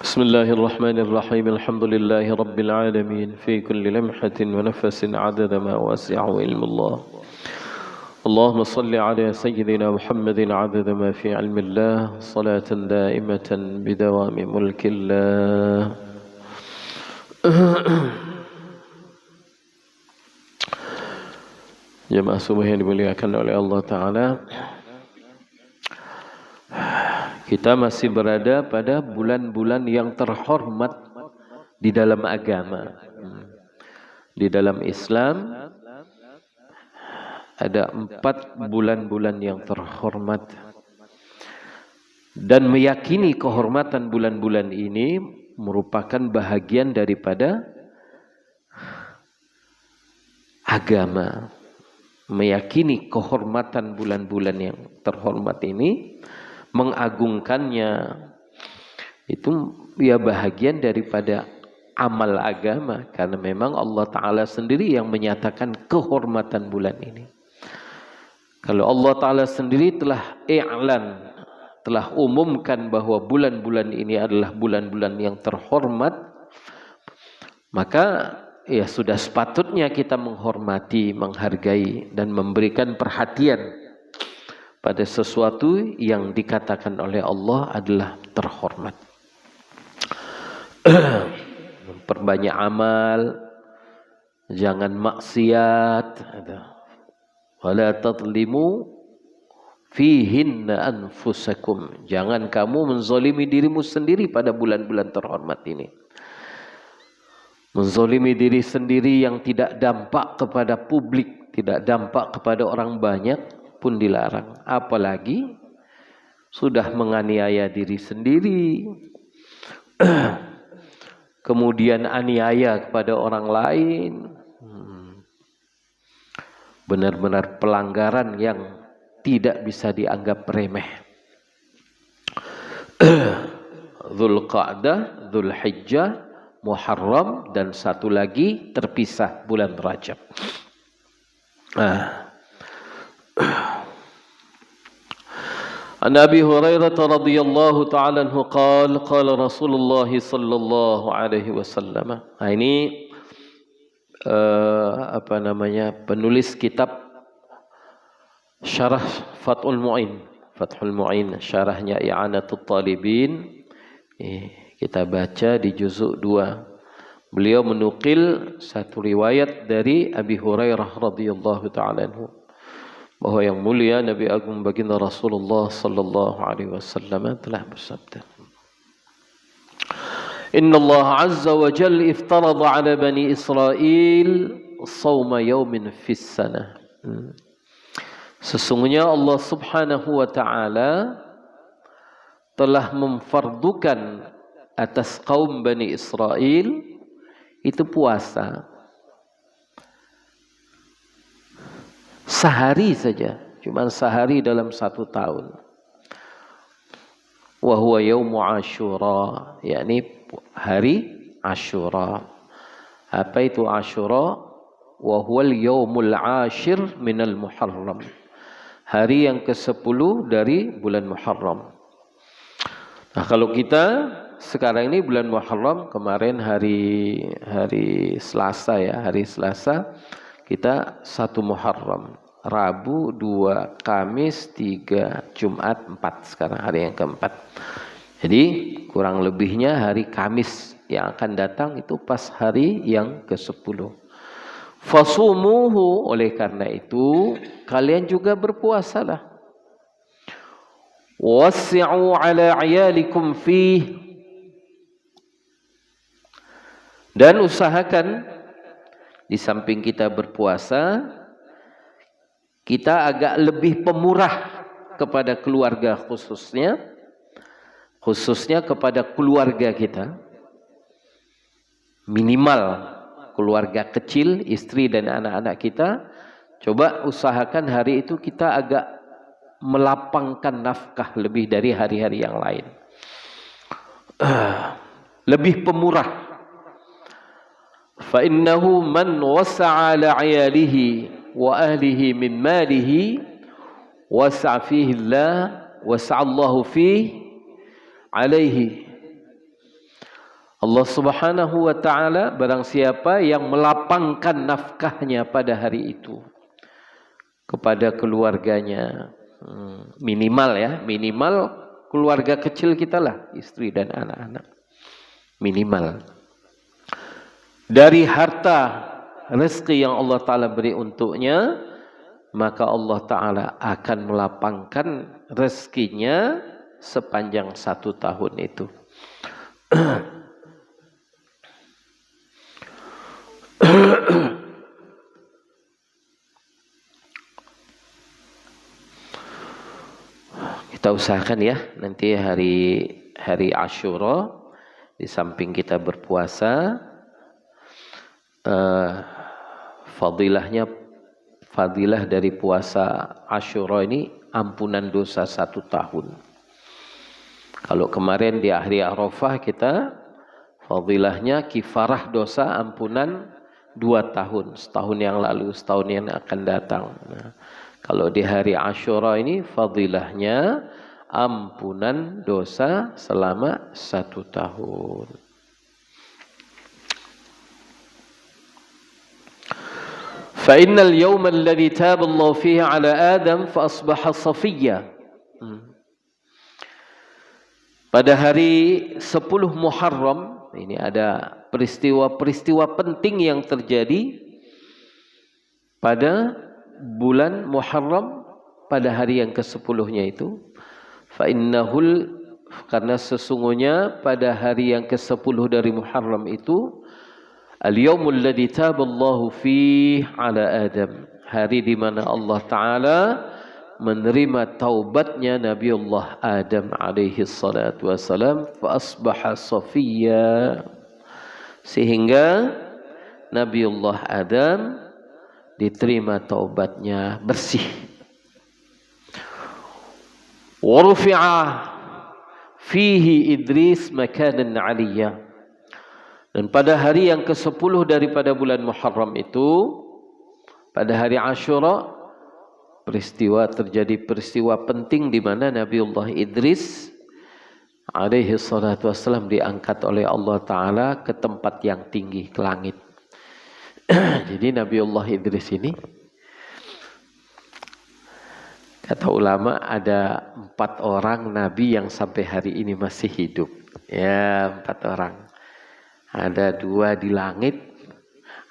بسم الله الرحمن الرحيم الحمد لله رب العالمين في كل لمحة ونفس عدد ما وسعه علم الله. اللهم صل على سيدنا محمد عدد ما في علم الله صلاة دائمة بدوام ملك الله. Jemaah subuh yang dimuliakan oleh Allah Ta'ala, kita masih berada pada bulan-bulan yang terhormat di dalam agama. Di dalam Islam ada 4 bulan-bulan yang terhormat, dan meyakini kehormatan bulan-bulan ini merupakan bahagian daripada agama. Meyakini kehormatan bulan-bulan yang terhormat ini, mengagungkannya, itu ya bahagian daripada amal agama, karena memang Allah Ta'ala sendiri yang menyatakan kehormatan bulan ini. Kalau Allah Ta'ala sendiri telah telah umumkan bahwa bulan-bulan ini adalah bulan-bulan yang terhormat, maka ya sudah sepatutnya kita menghormati, menghargai, dan memberikan perhatian pada sesuatu yang dikatakan oleh Allah adalah terhormat. Memperbanyak amal, jangan maksiat, wala tadlimu fihinna anfusakum, jangan kamu menzalimi dirimu sendiri pada bulan-bulan terhormat ini. Menzalimi diri sendiri yang tidak dampak kepada publik, tidak dampak kepada orang banyak pun dilarang. Apalagi sudah menganiaya diri sendiri, kemudian aniaya kepada orang lain, benar-benar pelanggaran yang tidak bisa dianggap remeh. Dzulqa'dah, Dzulhijjah, Muharram, dan satu lagi terpisah bulan Rajab. An Abi Hurairah radhiyallahu ta'ala anhu qala Rasulullah sallallahu alaihi wasallam. Ini penulis kitab Syarah Fathul Mu'in, syarahnya I'anatul Talibin. Kita baca di juzuk 2. Beliau menukil satu riwayat dari Abi Hurairah radhiyallahu ta'ala anhu, bahwa yang mulia Nabi Agung baginda Rasulullah sallallahu alaihi wasallam telah bersabda, Inna Allah azza wa jalla iftarada ala bani Israel sawma yawmin fis sanah. Sesungguhnya Allah subhanahu wa ta'ala telah memfardukan atas kaum Bani Israel itu puasa sehari saja, cuma sehari dalam 1 tahun. Wa huwa yaumu Asyura, yakni hari Asyura. Apa itu Asyura? Wa huwal yaumul ashir minal Muharram, hari yang ke-10 dari bulan Muharram. Nah, kalau kita sekarang ini bulan Muharram, kemarin hari Selasa ya, hari Selasa kita 1 Muharram, Rabu 2, Kamis 3, Jumat 4, sekarang hari yang keempat. Jadi kurang lebihnya hari Kamis yang akan datang itu pas hari yang ke-10. Fasumuhu, oleh karena itu kalian juga berpuasalah. Wasi'u ala ayalikum fih, dan usahakan di samping kita berpuasa, kita agak lebih pemurah kepada keluarga, khususnya kepada keluarga kita. Minimal keluarga kecil, istri dan anak-anak kita, coba usahakan hari itu kita agak melapangkan nafkah lebih dari hari-hari yang lain. Lebih pemurah. Fa innahu man wasa'a ala 'ayalihi wa ahlihi min malihi wasa'a fihi Allah, wasa'a Allahu fihi alaihi. Allah Subhanahu wa taala barang siapa yang melapangkan nafkahnya pada hari itu kepada keluarganya, minimal ya, minimal keluarga kecil kita lah, istri dan anak-anak, minimal dari harta rezeki yang Allah taala beri untuknya, maka Allah taala akan melapangkan rezekinya sepanjang 1 tahun itu. Kita usahakan ya, nanti hari Asyura di samping kita berpuasa, fadilah dari puasa Asyura ini ampunan dosa 1 tahun. Kalau kemarin di hari Arafah kita fadilahnya kifarah dosa ampunan 2 tahun, setahun yang lalu, setahun yang akan datang. Nah, kalau di hari Asyura ini fadilahnya ampunan dosa selama 1 tahun. Fa innal yawma alladhi taba Allah fihi ala Adam fa asbaha safiyya. Pada hari 10 Muharram ini ada peristiwa-peristiwa penting yang terjadi pada bulan Muharram pada hari yang ke-10-nya itu. Fa innahul, karena sesungguhnya pada hari yang ke-10 dari Muharram itu al-yawmul ladzi taballahu fihi ala Adam, hari di mana Allah taala menerima taubatnya Nabiullah Adam alaihi salatu wasalam, fa asbaha safiyya, sehingga Nabiullah Adam diterima taubatnya bersih. Wa rufi'a fihi Idris makanan 'aliyya, dan pada hari yang ke-10 daripada bulan Muharram itu, pada hari Asyura, terjadi peristiwa penting di mana Nabiullah Idris alaihi salatu wassalam diangkat oleh Allah Ta'ala ke tempat yang tinggi, ke langit. Jadi Nabiullah Idris ini, kata ulama, ada 4 orang Nabi yang sampai hari ini masih hidup. Ya, 4 orang. Ada 2 di langit,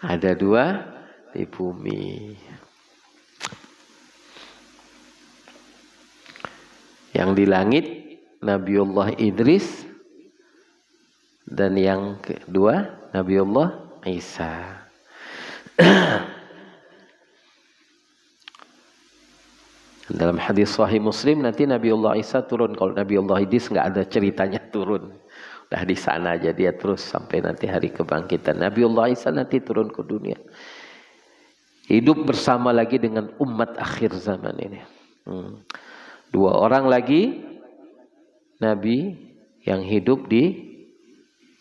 ada 2 di bumi. Yang di langit Nabiullah Idris, dan yang kedua Nabiullah Isa. Dalam hadis Sahih Muslim nanti Nabiullah Isa turun. Kalau Nabiullah Idris nggak ada ceritanya turun, udah di sana aja dia terus sampai nanti hari kebangkitan. Nabiullah Isa nanti turun ke dunia, hidup bersama lagi dengan umat akhir zaman ini. 2 orang lagi Nabi yang hidup di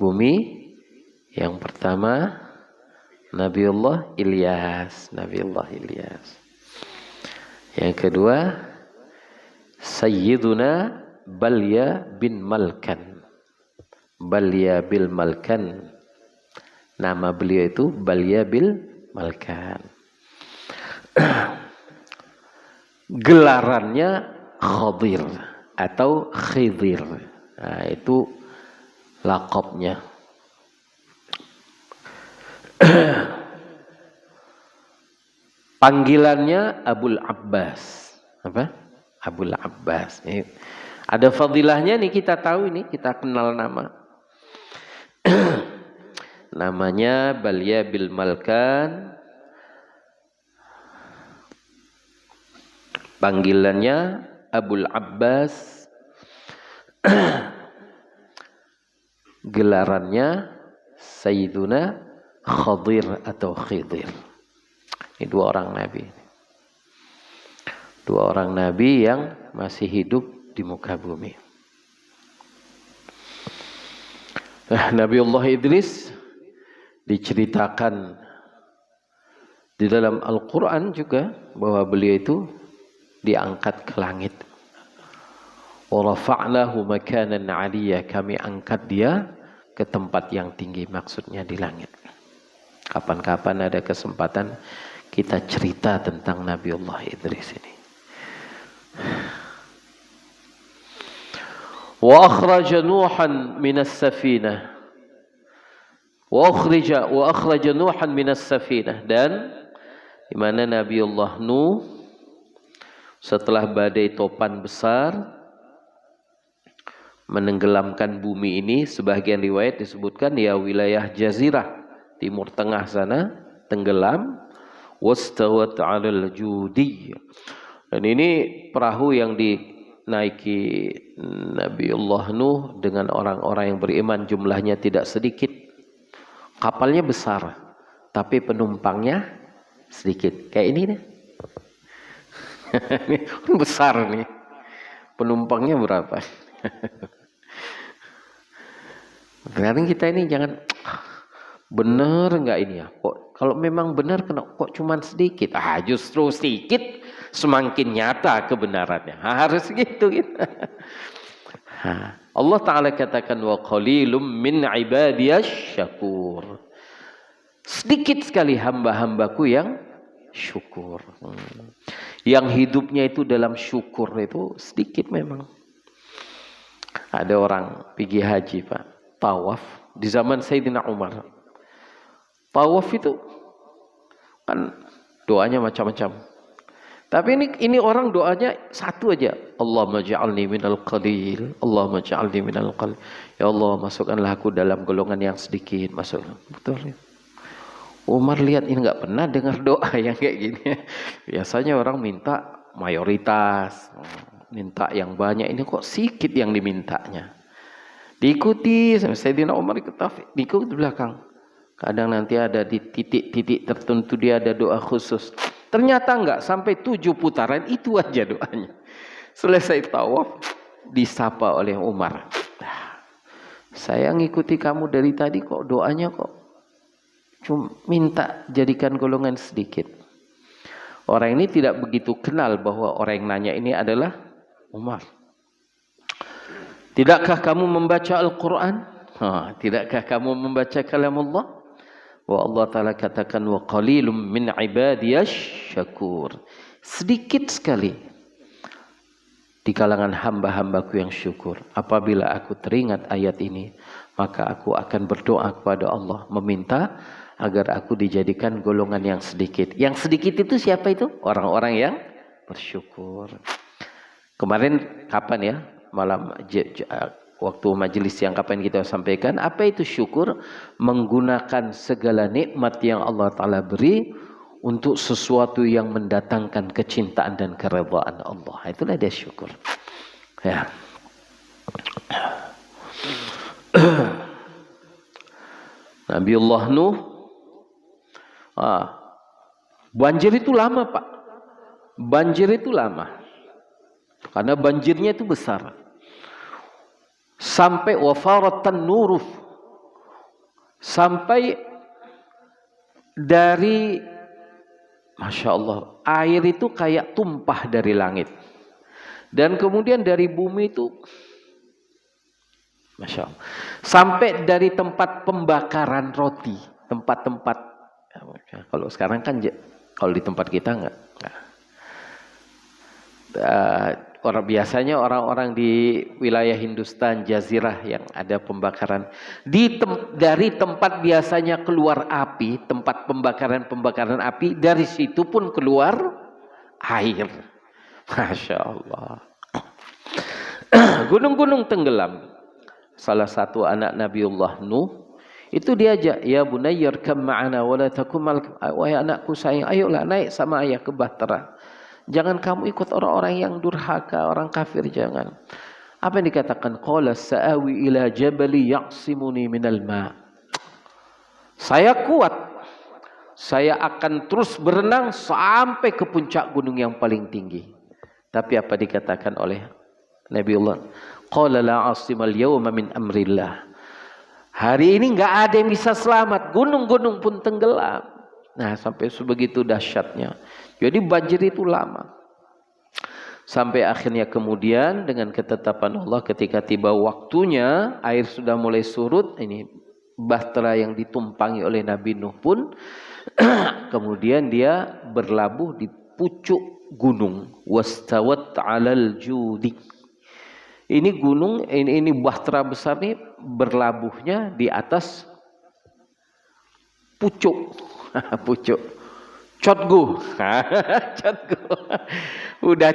bumi. Yang pertama Nabiullah Ilyas. Yang kedua Sayyiduna Balya bin Malkan. Balya bil Malkan, nama beliau itu Balya bil Malkan. Gelarannya Khadir atau Khidir. Nah, itu lakopnya. Panggilannya Abul Abbas. Apa? Abul Abbas. Ini ada fadilahnya nih, kita tahu ini, kita kenal nama. Namanya Balya bil Malkan. Panggilannya Abul Abbas. Gelarannya Sayyiduna Khadir atau Khidir. Ini 2 orang Nabi. 2 orang Nabi yang masih hidup di muka bumi. Nah, Nabiullah Idris diceritakan di dalam Al-Quran juga bahwa beliau itu diangkat ke langit. Wa rafa'nahu makanan 'aliyya, kami angkat dia ke tempat yang tinggi, maksudnya di langit. Kapan-kapan ada kesempatan kita cerita tentang Nabiullah Idris ini. Wa akhraja Nuhan minas safinah. Wa akhraja Nuhan minas safinah, dan di mana Nabiullah Nuh setelah badai topan besar menenggelamkan bumi ini, sebagian riwayat disebutkan ya wilayah jazirah timur tengah sana tenggelam, wastawat 'alal judi. Dan ini perahu yang dinaiki Nabiullah Nuh dengan orang-orang yang beriman, jumlahnya tidak sedikit. Kapalnya besar, tapi penumpangnya sedikit. Kayak ini nih. Ini besar nih. Penumpangnya berapa? Berarti kita ini jangan bener nggak ini ya? Kok kalau memang benar kok cuman sedikit? Justru sedikit semakin nyata kebenarannya. Harus gitu. Allah Ta'ala katakan wa qalilum min ibadiyasy syakur. Sedikit sekali hamba-hambaku yang syukur. Yang hidupnya itu dalam syukur itu sedikit memang. Ada orang pergi haji Pak, tawaf di zaman Sayyidina Umar. Tawaf itu kan doanya macam-macam. Tapi ini orang doanya satu aja. Allahumma ja'alni minal qalil. Allahumma ja'alni minal qalil. Ya Allah, masukkanlah aku dalam golongan yang sedikit. Masuklah. Betul. Umar lihat ini nggak pernah dengar doa yang kayak gini. Biasanya orang minta mayoritas, minta yang banyak. Ini kok sedikit yang dimintanya. Diikuti sampai Sayyidina Umar diikuti di belakang. Kadang nanti ada di titik-titik tertentu dia ada doa khusus. Ternyata enggak, sampai 7 putaran itu aja doanya. Selesai tawaf, disapa oleh Umar. Saya ngikuti kamu dari tadi kok doanya kok cuma minta jadikan golongan sedikit. Orang ini tidak begitu kenal bahwa orang yang nanya ini adalah Umar. Tidakkah kamu membaca Al-Quran? Tidakkah kamu membaca kalamullah? Wa Allah Ta'ala katakan wa qalilum min ibadiyasy syakur. Sedikit sekali di kalangan hamba-hambaku yang syukur. Apabila aku teringat ayat ini, maka aku akan berdoa kepada Allah, meminta agar aku dijadikan golongan yang sedikit. Yang sedikit itu siapa itu? Orang-orang yang bersyukur. Kemarin kapan ya? Malam waktu majelis yang kapan kita sampaikan, apa itu syukur? Menggunakan segala nikmat yang Allah Ta'ala beri untuk sesuatu yang mendatangkan kecintaan dan keredaan Allah. Itulah dia syukur. Ya. Nabiullah Nuh, banjir itu lama Pak. Banjir itu lama. Karena banjirnya itu besar. Sampai wafaratan nuruf, sampai dari Masya Allah air itu kayak tumpah dari langit, dan kemudian dari bumi itu Masya Allah, sampai dari tempat pembakaran roti, tempat-tempat kalau sekarang kan kalau di tempat kita enggak. Biasanya orang-orang di wilayah Hindustan, Jazirah yang ada pembakaran. Dari tempat biasanya keluar api, tempat pembakaran api, dari situ pun keluar air. Masya Allah. Gunung-gunung tenggelam. Salah satu anak Nabiullah Nuh, itu diajak, ya bunayyar kam ma'ana wa la takum wahai anakku sayang, ayolah naik sama ayah ke bahtera. Jangan kamu ikut orang-orang yang durhaka, orang kafir, jangan. Apa yang dikatakan? Qala sa'awi ila jabali ya'simuni minal ma'. Saya kuat. Saya akan terus berenang sampai ke puncak gunung yang paling tinggi. Tapi apa dikatakan oleh Nabiullah? Qala la 'asimal yawma min amrillah. Hari ini enggak ada yang bisa selamat. Gunung-gunung pun tenggelam. Nah, sampai sebegitu dahsyatnya. Jadi banjir itu lama. Sampai akhirnya kemudian dengan ketetapan Allah ketika tiba waktunya air sudah mulai surut, ini bahtera yang ditumpangi oleh Nabi Nuh pun kemudian dia berlabuh di pucuk gunung, wastawat 'alal judi. Ini gunung, ini bahtera besar nih berlabuhnya di atas pucuk. Pucuk. Cotguh. Cotguh. Udah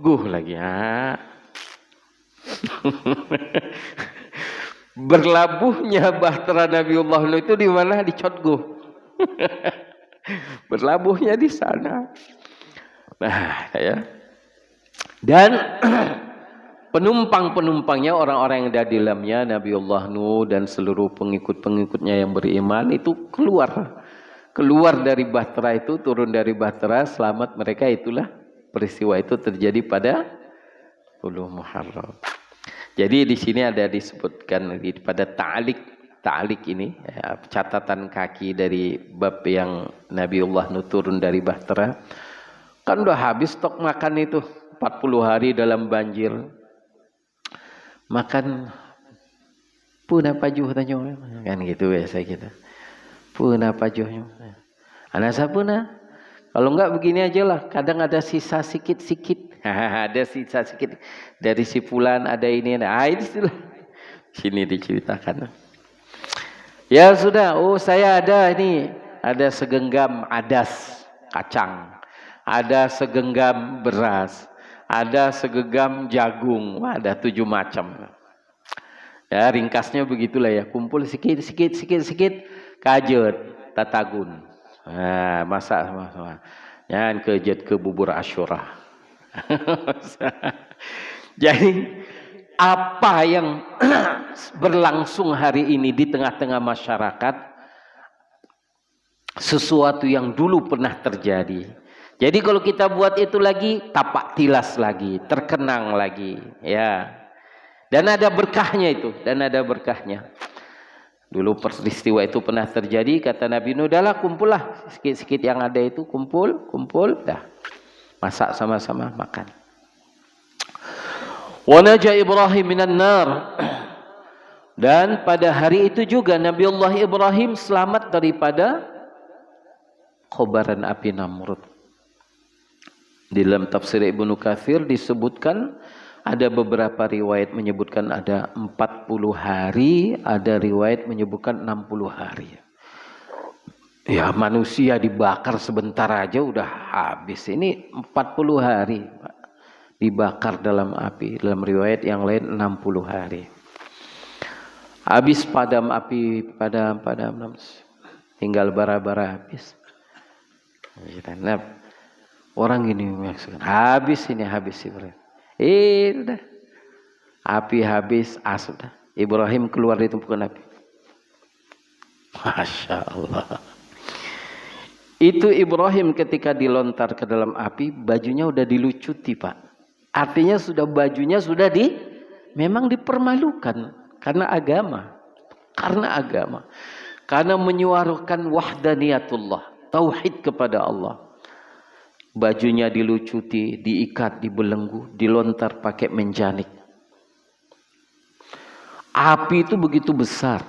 guh lagi ya. Berlabuhnya bahtera Nabiullah Nuh itu di mana? Di Cotguh. Berlabuhnya di sana. Nah, ya. Dan penumpang-penumpangnya, orang-orang yang ada di dalamnya, Nabiullah Nuh dan seluruh pengikut-pengikutnya yang beriman itu keluar dari bahtera itu, turun dari bahtera, selamat mereka. Itulah peristiwa itu terjadi pada 10 Muharram. Jadi di sini ada disebutkan pada ta'liq ini, ya, catatan kaki dari bab yang Nabiullah Nuh turun dari bahtera. Kan udah habis stok makan itu, 40 hari dalam banjir. Makan puna pajuh tanya kan gitu biasa kita. Puna pajuhnya. Anak sapuna. Kalau enggak begini aja lah, kadang ada sisa sikit-sikit. Ada sisa sikit dari si fulan, ada ini, ada itulah. Sini diceritakan. Ya sudah, oh saya ada ini, ada segenggam adas kacang, ada segenggam beras, ada segenggam jagung, wah, ada 7 macam. Ya ringkasnya begitulah ya, kumpul sikit, kajet, tatagun. Nah, masak sama-sama. Jangan kejet ke bubur Asyura. Jadi apa yang berlangsung hari ini di tengah-tengah masyarakat, sesuatu yang dulu pernah terjadi. Jadi kalau kita buat itu lagi, tapak tilas lagi, terkenang lagi, ya. Dan ada berkahnya itu, Dulu peristiwa itu pernah terjadi, kata Nabi Nuh, udahlah kumpullah sikit-sikit yang ada itu, kumpul, dah. Masak sama-sama, makan. Wa naja Ibrahim minan nar. Dan pada hari itu juga Nabiullah Ibrahim selamat daripada kobaran api Namrud. Di dalam tafsir Ibnu Katsir disebutkan, ada beberapa riwayat menyebutkan ada 40 hari, ada riwayat menyebutkan 60 hari. Ya manusia dibakar sebentar aja udah habis. Ini 40 hari Pak, dibakar dalam api. Dalam riwayat yang lain 60 hari. Habis padam api, padam. Tinggal bara-bara habis. Nah, orang ini maksudkan habis Ibrahim. Udah. Api habis, sudah. Ibrahim keluar dari tumpukan api. Masya Allah. Itu Ibrahim ketika dilontar ke dalam api, bajunya udah dilucuti Pak. Artinya bajunya sudah memang dipermalukan. Karena agama. Karena menyuarakan wahdaniyatullah. Tauhid kepada Allah. Bajunya dilucuti, diikat, dibelenggu, dilontar pakai menjanik. Api itu begitu besar.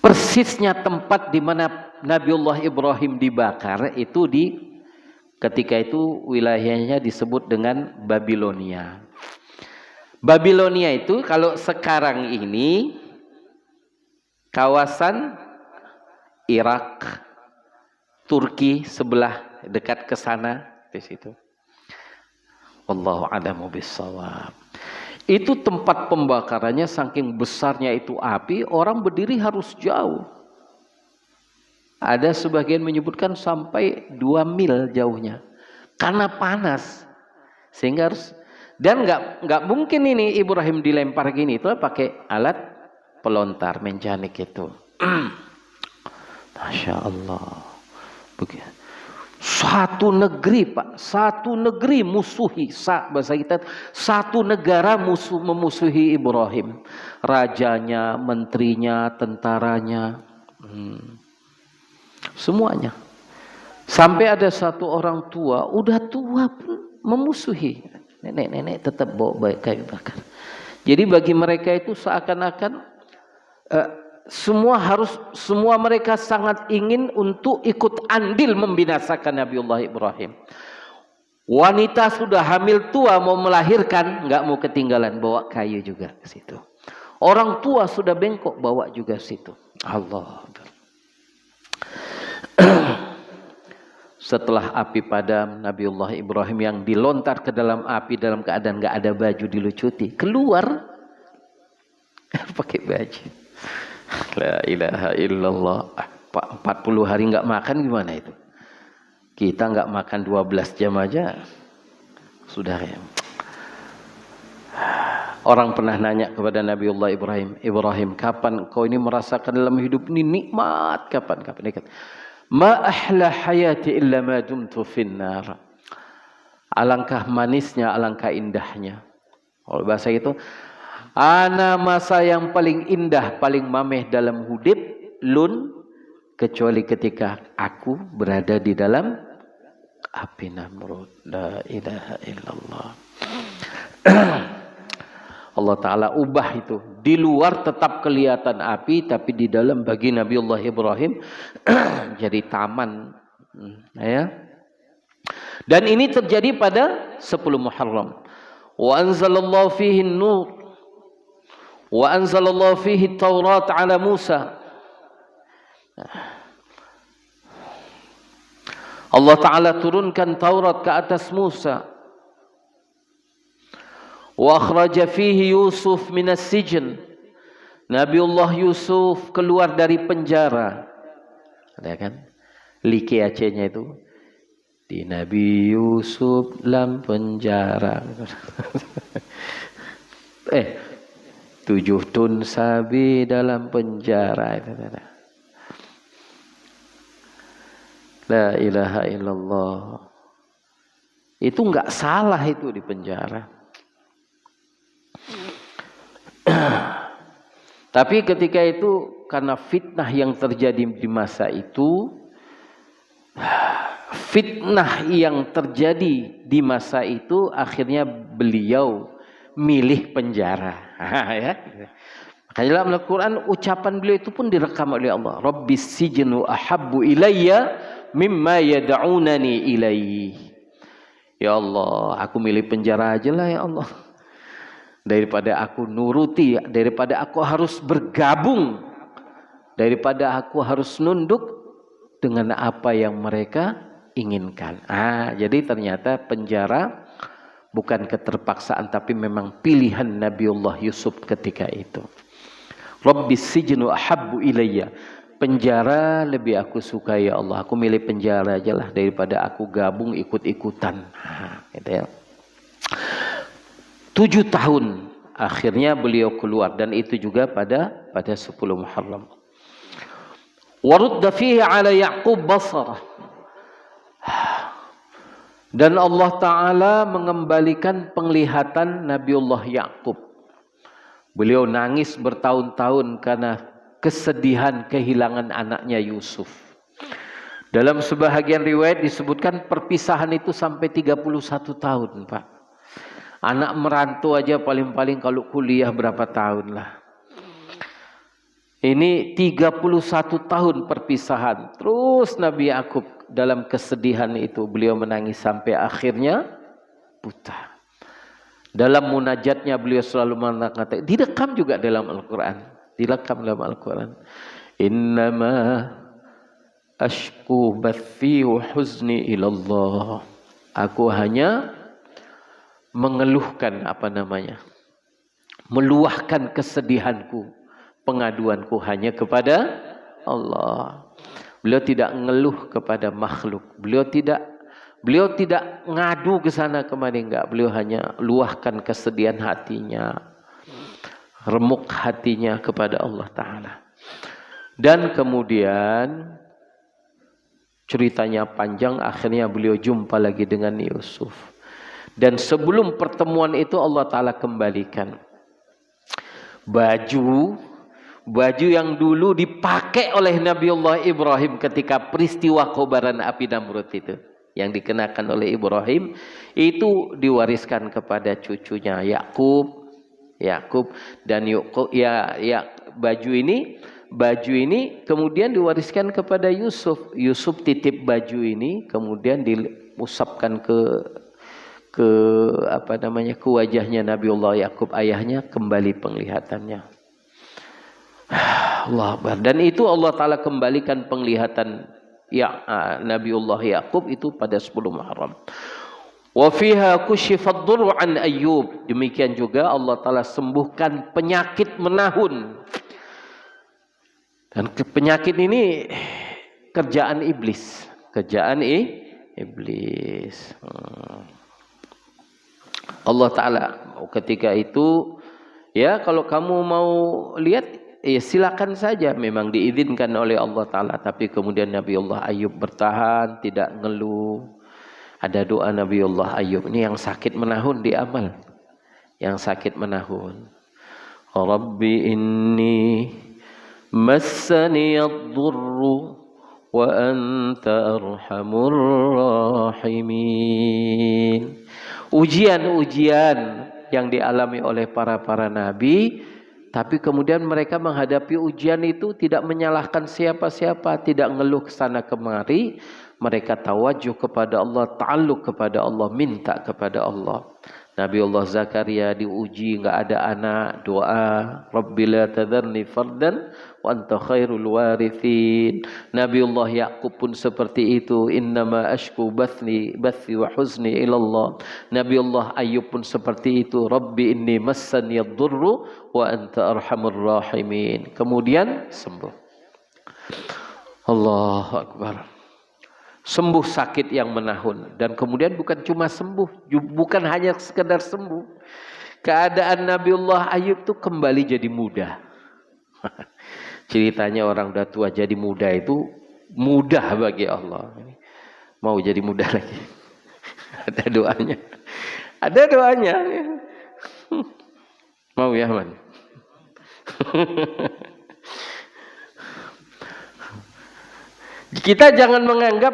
Persisnya tempat di mana Nabiullah Ibrahim dibakar itu ketika itu wilayahnya disebut dengan Babilonia. Babilonia itu kalau sekarang ini kawasan Irak, Turki sebelah dekat ke sana di situ. Wallahu a'lamu bissawab. Itu tempat pembakarannya saking besarnya itu api, orang berdiri harus jauh. Ada sebagian menyebutkan sampai 2 mil jauhnya. Karena panas. Sehingga harus, dan nggak mungkin ini Ibrahim dilempar gini, itu pakai alat pelontar menjanik itu. Masya Allah. Begitu. Satu negeri Pak, satu negeri musuhi, bahasa kita, satu negara memusuhi Ibrahim. Rajanya, menterinya, tentaranya. Semuanya. Sampai ada satu orang tua, udah tua pun memusuhi. Nenek-nenek tetap bawa kayu bakar. Jadi bagi mereka itu seakan-akan semua mereka sangat ingin untuk ikut andil membinasakan Nabiullah Ibrahim. Wanita sudah hamil tua mau melahirkan, nggak mau ketinggalan, bawa kayu juga ke situ. Orang tua sudah bengkok, bawa juga ke situ. Allah. Setelah api padam, Nabiullah Ibrahim yang dilontar ke dalam api dalam keadaan nggak ada baju, dilucuti, keluar pakai baju. La ilaha illallah. 40 hari nggak makan gimana itu? Kita nggak makan 12 jam aja sudah ya. Orang pernah nanya kepada Nabiullah Ibrahim, Ibrahim, kapan kau ini merasakan dalam hidup ini nikmat? Kapan? Ma ahla hayati illa ma dumtu finnar. Alangkah manisnya, alangkah indahnya. Kalau bahasa itu, ana masa yang paling indah, paling mameh dalam hidup lun, kecuali ketika aku berada di dalam api Namrud. La ilaha illallah. Allah Ta'ala ubah itu. Di luar tetap kelihatan api, tapi di dalam bagi Nabiullah Ibrahim jadi taman. Ya. Dan ini terjadi pada 10 Muharram. Wa anzalallahu fihi nur. Wa anzalallahu fihi Taurat ala Musa. Allah Ta'ala turunkan Taurat ke atas Musa. Wa akhraja fihi Yusuf minas sijn. Nabiullah Yusuf keluar dari penjara. Ada kan? Like Acehnya itu. Di Nabi Yusuf dalam penjara. 7 tun sabi dalam penjara. La ilaha illallah. Itu enggak salah itu di penjara. Tapi ketika itu karena fitnah yang terjadi di masa itu, akhirnya beliau milih penjara. Ya. Makanya dalam Al-Quran ucapan beliau itu pun direkam oleh Allah. Rabbis sijnu ahabbu ilayya mimma yad'unani ilaihi. Ya Allah, aku milih penjara aja lah ya Allah. Daripada aku nuruti, daripada aku harus bergabung, daripada aku harus nunduk dengan apa yang mereka inginkan. Jadi ternyata penjara bukan keterpaksaan, tapi memang pilihan Nabiullah Yusuf ketika itu. Rabbis sijnu ahabbu ilayya. Penjara lebih aku suka ya Allah. Aku milih penjara aja lah daripada aku gabung ikut-ikutan. Gitu ya. 7 tahun akhirnya beliau keluar, dan itu juga pada 10 Muharram. Warudda fihi ala Ya'qub basarah. Dan Allah Ta'ala mengembalikan penglihatan Nabiullah Ya'qub. Beliau nangis bertahun-tahun karena kesedihan kehilangan anaknya Yusuf. Dalam sebahagian riwayat disebutkan perpisahan itu sampai 31 tahun, Pak. Anak merantau aja paling-paling kalau kuliah berapa tahun lah. Ini 31 tahun perpisahan. Terus Nabi Ya'qub dalam kesedihan itu beliau menangis sampai akhirnya buta. Dalam munajatnya beliau selalu mengatakan, direkam juga dalam Al-Quran. Direkam dalam Al-Quran. Innama ashku bathi wa huzni ilallah. Aku hanya mengeluhkan meluahkan kesedihanku, pengaduanku hanya kepada Allah. Beliau tidak ngeluh kepada makhluk. Beliau tidak ngadu ke sana kemari, enggak. Beliau hanya luahkan kesedihan hatinya, remuk hatinya kepada Allah Ta'ala. Dan kemudian ceritanya panjang, akhirnya beliau jumpa lagi dengan Yusuf. Dan sebelum pertemuan itu Allah Ta'ala kembalikan baju Baju yang dulu dipakai oleh Nabiullah Ibrahim ketika peristiwa kobaran api Namrud itu, yang dikenakan oleh Ibrahim, itu diwariskan kepada cucunya Yakub. Dan baju ini kemudian diwariskan kepada Yusuf. Yusuf titip baju ini, kemudian diusapkan ke wajahnya Nabiullah Yakub ayahnya, kembali penglihatannya. Allah Akbar. Dan itu Allah Ta'ala kembalikan penglihatan Nabiullah Yakub itu pada 10 Muharram. Wa fiha kushifad durru an Ayyub. Demikian juga Allah Ta'ala sembuhkan penyakit menahun. Dan penyakit ini kerjaan iblis. Allah Ta'ala ketika itu, ya kalau kamu mau lihat, ya silakan saja, memang diizinkan oleh Allah Ta'ala. Tapi kemudian Nabiullah Ayub bertahan, tidak ngeluh. Ada doa Nabiullah Ayub ini yang sakit menahun diamal. Yang sakit menahun. Rabbi inni massani ad-durru wa anta arhamur rahimin. Ujian-ujian yang dialami oleh para nabi, tapi kemudian mereka menghadapi ujian itu tidak menyalahkan siapa-siapa, tidak ngeluh kesana kemari. Mereka tawajuh kepada Allah, ta'alluq kepada Allah, minta kepada Allah. Nabiullah Zakaria diuji, enggak ada anak, doa, Rabbi la tadharni fardan wa anta khairul warithin. Nabiullah Yakub pun seperti itu, innama ashku bathi wa huzni ila Allah. Nabiullah Ayub pun seperti itu, Rabbi inni massani ad-durru wa anta arhamur rahimin. Kemudian sembuh. Allahu Akbar. Sembuh sakit yang menahun. Dan kemudian bukan cuma sembuh, bukan hanya sekedar sembuh. Keadaan Nabiullah Ayub itu kembali jadi muda. Ceritanya orang udah tua jadi muda itu mudah bagi Allah. Mau jadi muda lagi. Ada doanya. Ada doanya. Mau ya, Man? Kita jangan menganggap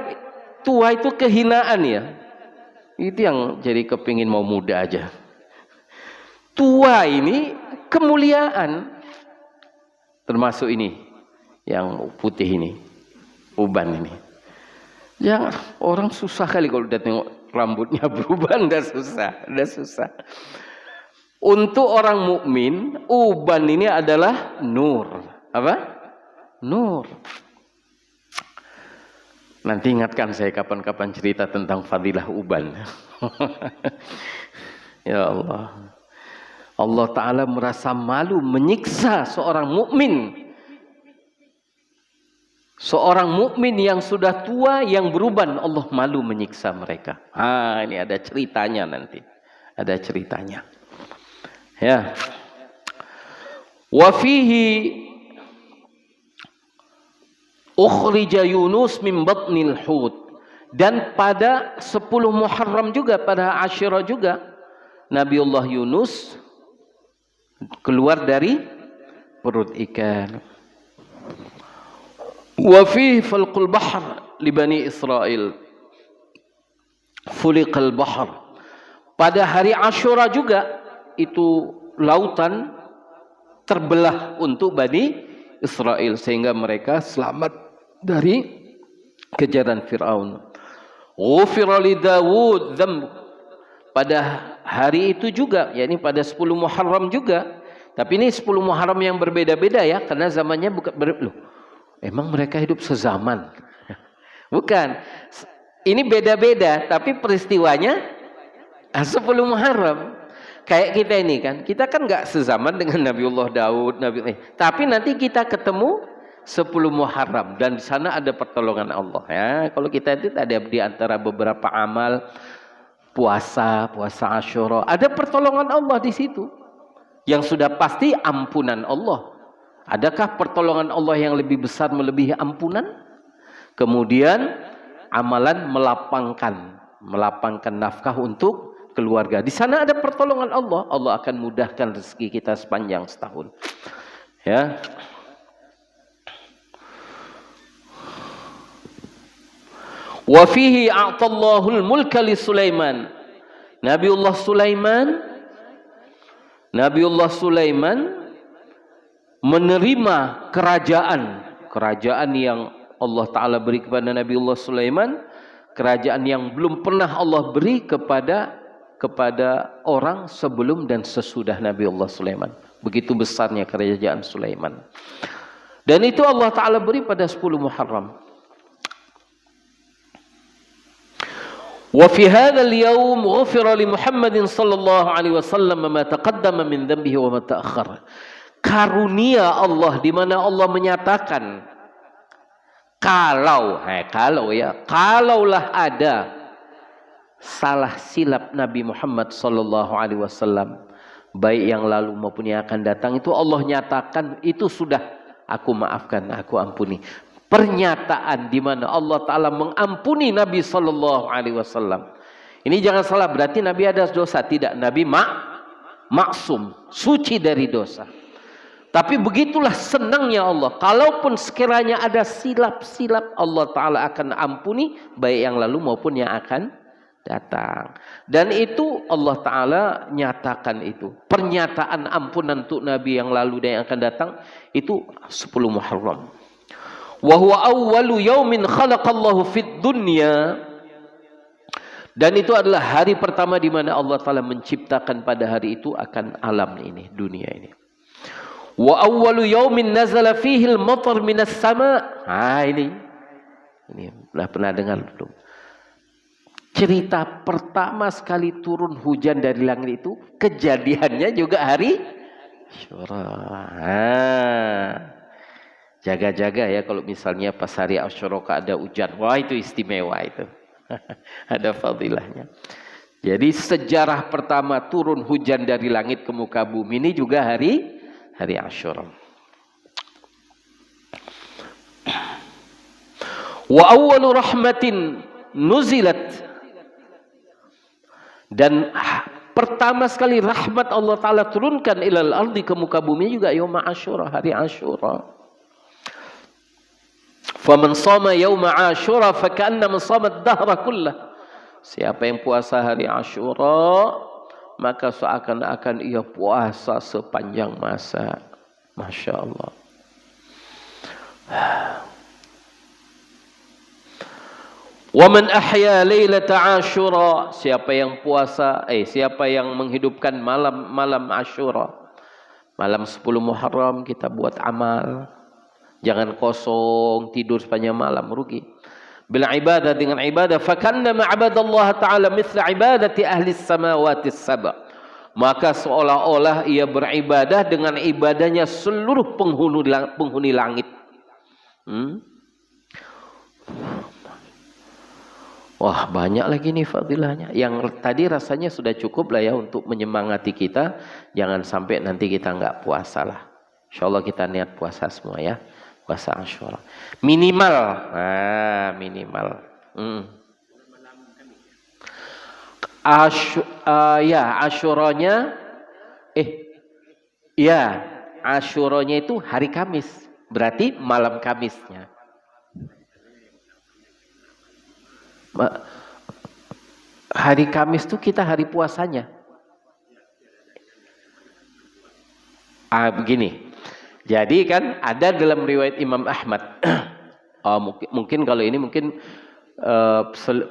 tua itu kehinaan ya. Itu yang jadi kepingin mau muda aja. Tua ini kemuliaan. Termasuk ini yang putih ini, uban ini. Jangan, orang susah kali kalau udah tengok rambutnya berubah, udah susah. Untuk orang mukmin, uban ini adalah nur. Apa? Nur. Nanti ingatkan saya kapan-kapan cerita tentang fadilah uban. Ya Allah. Allah Ta'ala merasa malu menyiksa seorang mukmin. Seorang mukmin yang sudah tua, yang beruban, Allah malu menyiksa mereka. Ini ada ceritanya nanti. Ada ceritanya. Ya. Wa fihi ukhrija Yunus min batnil hut. Dan pada 10 Muharram juga, pada Asyura juga, Nabiullah Yunus keluar dari perut ikan. Wa fihi falqul bahr li bani Israil. Fuliqal bahr. Pada hari Asyura juga itu lautan terbelah untuk Bani Israel sehingga mereka selamat dari kejaran Fir'aun. Ghufira li Dawud dzamb. Pada hari itu juga, yakni pada 10 Muharram juga. Tapi ini 10 Muharram yang berbeda-beda ya, karena zamannya bukan loh. Emang mereka hidup sezaman? Bukan. Ini beda-beda, tapi peristiwanya 10 Muharram. Kayak kita ini kan, kita kan nggak sezaman dengan Nabiullah Daud, tapi nanti kita ketemu 10 Muharram dan di sana ada pertolongan Allah ya. Kalau kita itu ada di antara beberapa amal puasa Asyura, ada pertolongan Allah di situ. Yang sudah pasti ampunan Allah. Adakah pertolongan Allah yang lebih besar melebihi ampunan? Kemudian amalan melapangkan nafkah untuk keluarga. Di sana ada pertolongan Allah. Allah akan mudahkan rezeki kita sepanjang setahun. Ya. Wa fihi a'tallahul mulka li Sulaiman. Nabiullah Sulaiman menerima kerajaan yang Allah Ta'ala beri kepada Nabiullah Sulaiman, kerajaan yang belum pernah Allah beri kepada orang sebelum dan sesudah Nabiullah Sulaiman. Begitu besarnya kerajaan Sulaiman. Dan itu Allah Ta'ala beri pada 10 Muharram. Wa fi hadzal yaum ghufira li Muhammadin sallallahu alaihi wasallam ma taqaddama min dhanbihi wa ma ta'akhkhara. Karunia Allah di mana Allah menyatakan kalaulah ada salah silap Nabi Muhammad sallallahu alaihi wasallam baik yang lalu maupun yang akan datang, itu Allah nyatakan itu sudah aku maafkan, aku ampuni. Pernyataan di mana Allah Ta'ala mengampuni Nabi Sallallahu Alaihi Wasallam. Ini jangan salah, berarti Nabi ada dosa. Tidak, Nabi maksum, suci dari dosa. Tapi begitulah senangnya Allah. Kalaupun sekiranya ada silap-silap, Allah Ta'ala akan ampuni, baik yang lalu maupun yang akan datang. Dan itu Allah Ta'ala nyatakan itu. Pernyataan ampunan untuk Nabi yang lalu dan yang akan datang, itu 10 Muharram. Wa huwa awwalu yaumin khalaqallahu fid dunya, dan itu adalah hari pertama di mana Allah Taala menciptakan pada hari itu akan alam ini, dunia ini. Wa awwalu yaumin nazala fihi al-matar minas sama. Ini pernah dengar belum? Cerita pertama sekali turun hujan dari langit itu kejadiannya juga hari Asyura. Jaga-jaga ya kalau misalnya pas hari Asyura ada hujan. Wah, itu istimewa itu. Ada fadilahnya. Jadi sejarah pertama turun hujan dari langit ke muka bumi ini juga hari Asyura. Wa awwalu rahmatin nuzilat, dan pertama sekali rahmat Allah Ta'ala turunkan ilal ardi ke muka bumi juga yauma Asyura, hari Asyura. Faman shama yauma Asyura faka'annama shama ad-dahra kullah. Siapa yang puasa hari Asyura, maka seakan-akan ia puasa sepanjang masa. Masya Allah. Wa man ahya lailata Asyura, siapa yang menghidupkan malam Asyura, malam 10 Muharram, kita buat amal. Jangan kosong tidur sepanjang malam, rugi. Bila ibadah, dengan ibadah, fakannama abadallaha ta'ala mithla ibadati ahli samawati sab'a, maka seolah-olah ia beribadah dengan ibadahnya seluruh penghuni langit. Wah, banyak lagi nih fadilahnya. Yang tadi rasanya sudah cukup lah ya untuk menyemangati kita. Jangan sampai nanti kita nggak puasa lah. Insyaallah kita niat puasa semua ya. Puasa Asyura. Minimal. Minimal. Asyuranya Asyuranya itu hari Kamis. Berarti malam Kamisnya. Hari Kamis itu kita hari puasanya. Begini. Jadi kan ada dalam riwayat Imam Ahmad. Mungkin kalau ini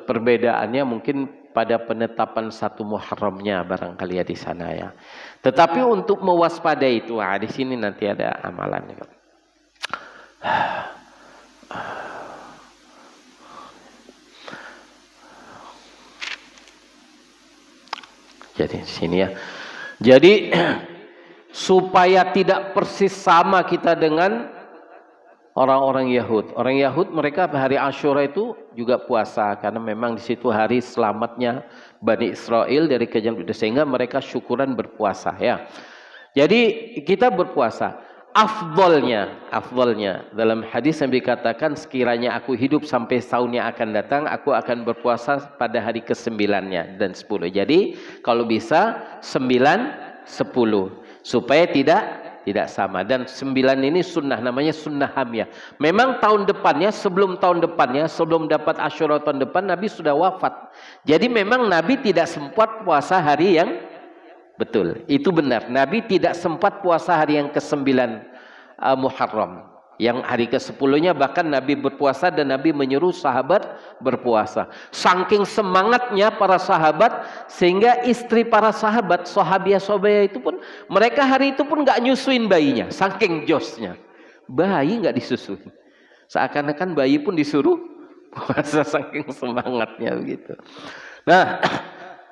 perbedaannya mungkin pada penetapan 1 Muharramnya barangkali ya di sana ya. Tetapi untuk mewaspadai itu, di sini nanti ada amalannya. Jadi di sini ya. Jadi supaya tidak persis sama kita dengan orang-orang Yahud. Orang Yahud mereka hari Asyura itu juga puasa karena memang di situ hari selamatnya Bani Israel dari kejahatan, sehingga mereka syukuran berpuasa ya. Jadi kita berpuasa. Afdolnya dalam hadis yang dikatakan, sekiranya aku hidup sampai tahun yang akan datang, aku akan berpuasa pada hari ke-9-nya dan 10. Jadi kalau bisa 9, 10 supaya tidak tidak sama. Dan 9 ini sunnah, namanya sunnah hamiyah. Memang tahun depannya, sebelum dapat Asyura tahun depan, Nabi sudah wafat. Jadi memang Nabi tidak sempat puasa hari yang betul. Itu benar. Nabi tidak sempat puasa hari yang ke-9 Muharram. Yang hari ke-10-nya bahkan Nabi berpuasa dan Nabi menyuruh sahabat berpuasa. Saking semangatnya para sahabat sehingga istri para sahabat, sahabiah itu pun, mereka hari itu pun nggak nyusuin bayinya. Saking josnya, bayi nggak disusuin. Seakan-akan bayi pun disuruh puasa saking semangatnya begitu. Nah,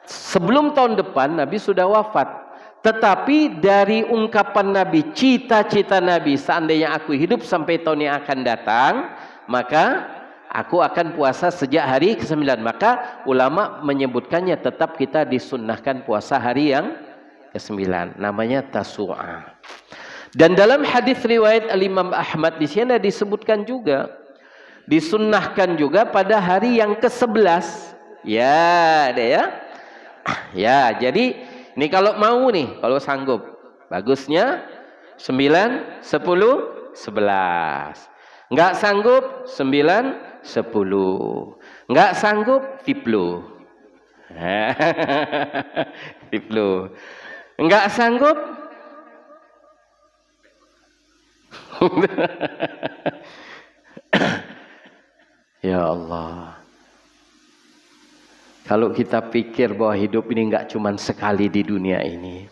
sebelum tahun depan Nabi sudah wafat. Tetapi dari ungkapan Nabi, cita-cita Nabi, seandainya aku hidup sampai tahun yang akan datang, maka aku akan puasa sejak hari ke-9. Maka ulama menyebutkannya tetap kita disunnahkan puasa hari yang ke-9. Namanya Tasu'a. Dan dalam hadis riwayat Al-Imam Ahmad di sini disebutkan juga, disunnahkan juga pada hari yang ke-11. Ya, ada ya. Ya, jadi ini kalau mau nih, kalau sanggup. Bagusnya 9, 10, 11. Enggak sanggup 9, 10. Enggak sanggup 10. 10. Enggak sanggup ya Allah. Kalau kita pikir bahwa hidup ini enggak cuma sekali di dunia ini,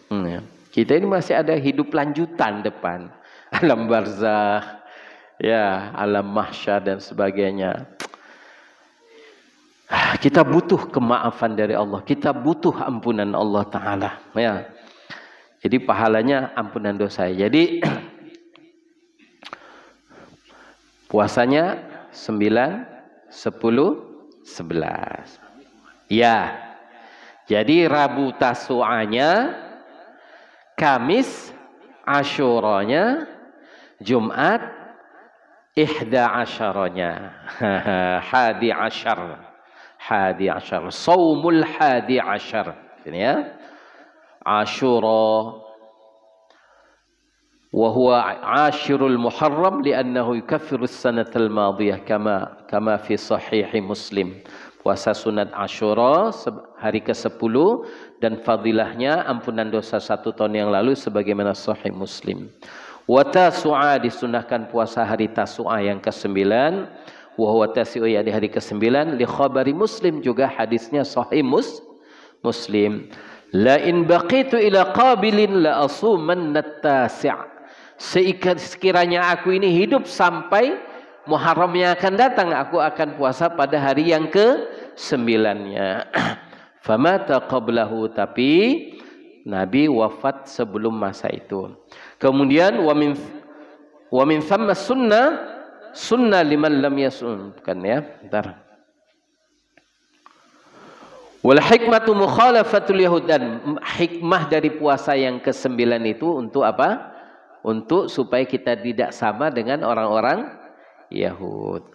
kita ini masih ada hidup lanjutan depan, alam barzakh, ya, alam mahsyar dan sebagainya. Kita butuh kemaafan dari Allah, kita butuh ampunan Allah Taala, ya. Jadi pahalanya ampunan dosa. Jadi puasanya 9, 10, 11. Ya, jadi Rabu Tasu'anya, Kamis Asyuranya, Jumat Ihda Asyaranya, Hadi Asyar, Saumul Hadi Asyar. Ini ya, Asyura وهو عاشر المحرم لأنه يكفر السنة الماضية كما في صحيح مسلم. Puasa sunat Asyura hari ke-10 dan fadilahnya ampunan dosa 1 tahun yang lalu sebagaimana sahih Muslim. Wa Tasu'a, disunahkan puasa hari Tasu'a yang ke-9. Wa huwa tasi'u, ya, di hari ke-9, li khabari Muslim, juga hadisnya sahih Muslim. La in baqitu ila qabilin la asumanna at-tasi'. Sekiranya aku ini hidup sampai Muharram yang akan datang, aku akan puasa pada hari yang ke-9-nya. Famata qablahu, tapi Nabi wafat sebelum masa itu. Kemudian wa min thamma sunnah liman lam yasum, kan ya? Bentar. Wal hikmatu mukhalafatul yahud, dan hikmah dari puasa yang ke-9 itu untuk apa? Untuk supaya kita tidak sama dengan orang-orang Yahud.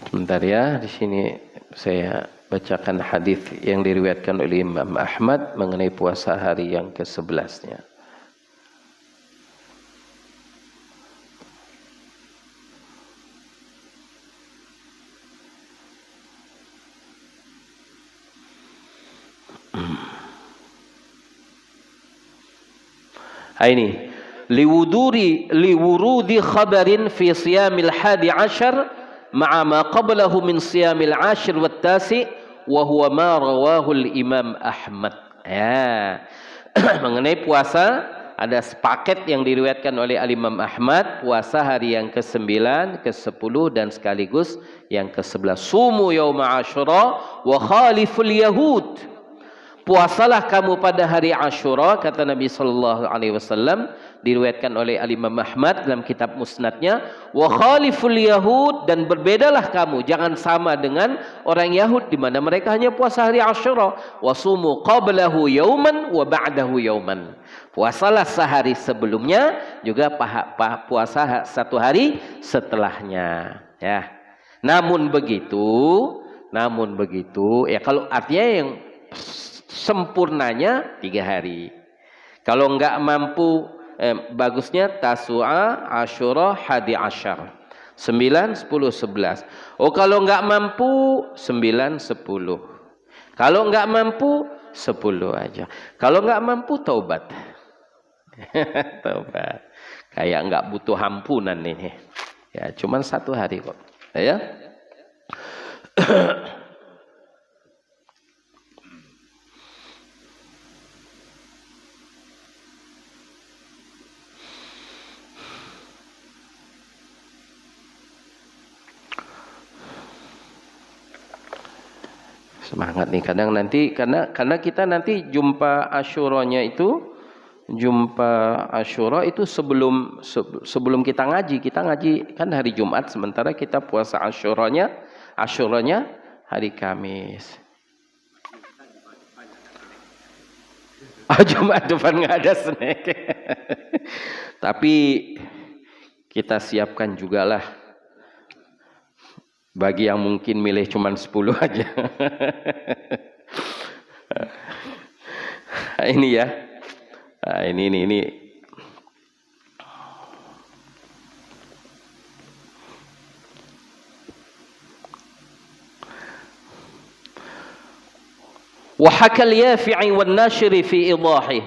Sebentar ya, di sini saya bacakan hadis yang diriwayatkan oleh Imam Ahmad mengenai puasa hari yang ke-11-nya. Ini liwurudi khabarin fi siyamil hadi ashar ma'a ma qablahu min siyamil ashir wat tasi wa huwa ma rawahu al-Imam Ahmad. Ya. Mengenai puasa ada sepaket yang diriwayatkan oleh Al-Imam Ahmad, puasa hari yang ke-9, ke-10 dan sekaligus yang ke-11. Sumu yauma Asyura wa khaliful yahud. Puasalah kamu pada hari Asyura, kata Nabi sallallahu alaihi wasallam, diriwayatkan oleh Al-Imam Ahmad dalam kitab Musnadnya, wa khaliful yahud, dan berbedalah kamu, jangan sama dengan orang Yahud di mana mereka hanya puasa hari Asyura. Wa sumu qablahu yauman wa ba'dahu yauman. Puasalah sehari sebelumnya, juga puasa 1 hari setelahnya, ya. Namun begitu, ya, kalau artinya yang sempurnanya 3 hari. Kalau enggak mampu, bagusnya Tasu'a, Asyura, Hadi Asyar. 9, 10, 11. Oh, kalau enggak mampu 9, 10. Kalau enggak mampu 10 aja. Kalau enggak mampu taubat. Taubat. Kayak enggak butuh ampunan ini. Ya, cuman 1 hari kok. Ya. Semangat nih, kadang nanti karena kita nanti jumpa Asyuranya itu, sebelum kita ngaji kan hari Jumat, sementara kita puasa Asyuranya hari Kamis. Jumat depan nggak ada snack. Tapi kita siapkan jugalah bagi yang mungkin milih cuma 10 aja. Ini ya. Nah, ini. Wa hakal Yafi'i wan Nashiri fi idahi.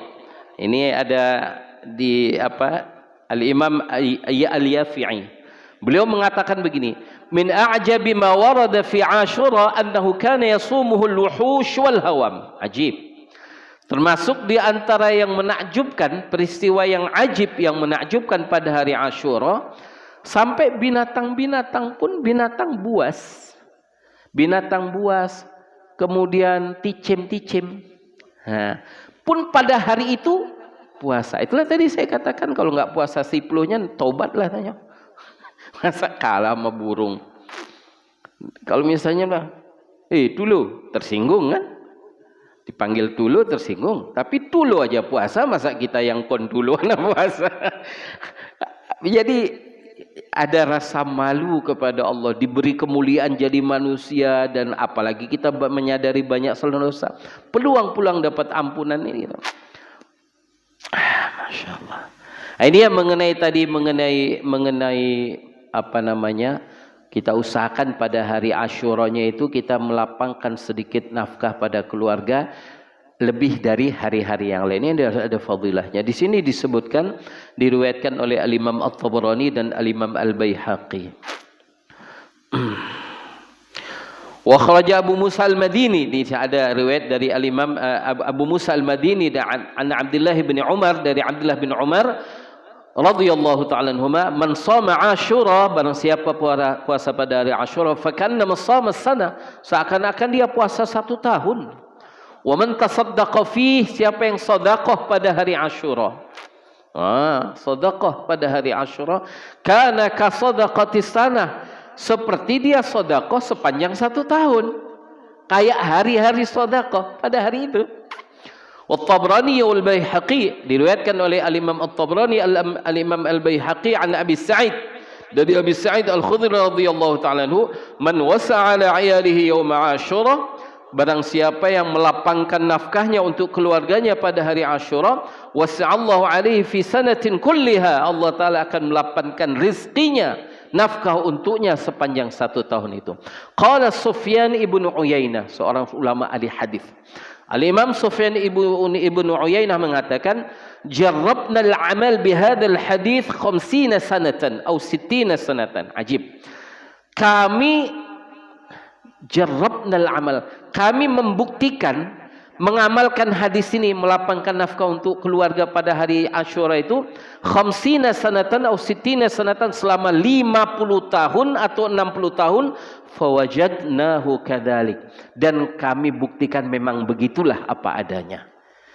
Ini ada di Al-Imam Al-Yafi'i. Beliau mengatakan begini, min a'jabi ma warada fi Asyura annahu kana yasumuhu al-wuhush wal hawam. Ajib. Termasuk di antara yang menakjubkan, peristiwa yang ajib yang menakjubkan pada hari Asyura, sampai binatang-binatang pun, binatang buas, kemudian ticim-ticim, pun pada hari itu puasa. Itulah tadi saya katakan, kalau nggak puasa 10-nya taubatlah tanya. Masa kalah sama burung? Kalau misalnya dulu tersinggung kan? Dipanggil dulu tersinggung, tapi dulu aja puasa, masa kita yang kon dulu puasa? Jadi ada rasa malu kepada Allah, diberi kemuliaan jadi manusia, dan apalagi kita menyadari banyak salah dosa, peluang-peluang dapat ampunan ini. Masya Allah. Ini yang mengenai kita usahakan pada hari Asyuranya itu kita melapangkan sedikit nafkah pada keluarga lebih dari hari-hari yang lain. Ini ada fadilahnya. Di sini disebutkan, diriwayatkan oleh Al-Imam At-Tabarani dan Al-Imam Al-Baihaqi. Wa kharaja Abu Musa Al-Madini, ini ada riwayat dari Al-Imam Abu Musa Al-Madini an Abdullah bin Umar, dari Abdullah bin Umar radhiyallahu ta'ala anhuma, man shama Asyura, barang siapa puasa pada hari Asyura, fa kanna shama sana, seakan-akan dia puasa 1 tahun. Wa man tasaddaqa fih, siapa yang sedekah pada hari Asyura, sedekah pada hari Asyura, kana ka sadaqati sanah, seperti dia sedekah sepanjang 1 tahun, kayak hari-hari sedekah pada hari itu. At-Tabrani wal Baihaqi, diriwayatkan oleh Al-Imam At-Tabrani, Al-Imam Al-Baihaqi an Abi Sa'id, dari Abi Sa'id Al-Khudri radhiyallahu ta'ala anhu, man wasa'a ala 'iyalihi yawm Asyura, barang siapa yang melapangkan nafkahnya untuk keluarganya pada hari Asyura, wasa'allahu alaihi fi sanatin kulliha, Allah Ta'ala akan melapangkan rizkinya, nafkah untuknya sepanjang 1 tahun itu. Qala Sufyan ibn Uyainah, seorang ulama ahli hadis. Al-Imam Sufyan ibn Uyainah mengatakan, jarrabna al-amal bihadzal hadits 50 sanatan atau 60 sanatan. Ajib. Kami jarrabna al-amal, kami membuktikan, mengamalkan hadis ini, melapangkan nafkah untuk keluarga pada hari Asyura itu 50 sanatan atau 60 sanatan, selama 50 tahun atau 60 tahun, fawajadnahu kadzalik, dan kami buktikan memang begitulah apa adanya.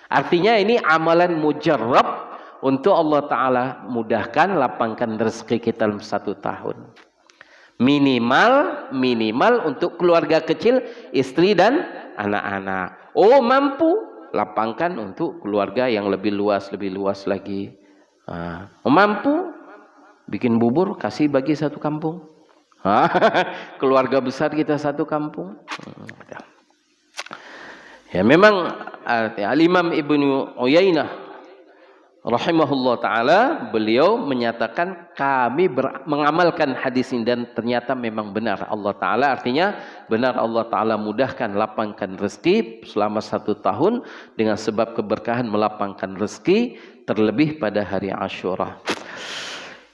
Artinya ini amalan mujarrab untuk Allah Ta'ala mudahkan, lapangkan rezeki kita dalam 1 tahun. Minimal untuk keluarga kecil, istri dan anak-anak. Oh, mampu, lapangkan untuk keluarga yang lebih luas lagi. Mampu, bikin bubur, kasih bagi 1 kampung. Keluarga besar kita 1 kampung. Ya memang Al-Imam Ibnu Uyainah rahimahullah ta'ala, beliau menyatakan kami mengamalkan hadis ini dan ternyata memang benar Allah ta'ala, artinya benar Allah ta'ala mudahkan, lapangkan rezeki selama 1 tahun dengan sebab keberkahan melapangkan rezeki, terlebih pada hari Asyura.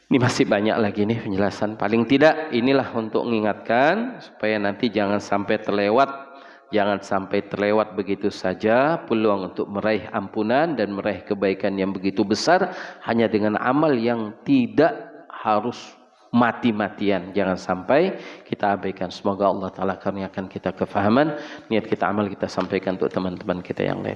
Ini masih banyak lagi nih penjelasan, paling tidak inilah untuk mengingatkan supaya nanti jangan sampai terlewat. Jangan sampai terlewat begitu saja peluang untuk meraih ampunan dan meraih kebaikan yang begitu besar hanya dengan amal yang tidak harus mati-matian. Jangan sampai kita abaikan. Semoga Allah Ta'ala karuniakan kita kefahaman. Niat kita amal kita sampaikan untuk teman-teman kita yang lain.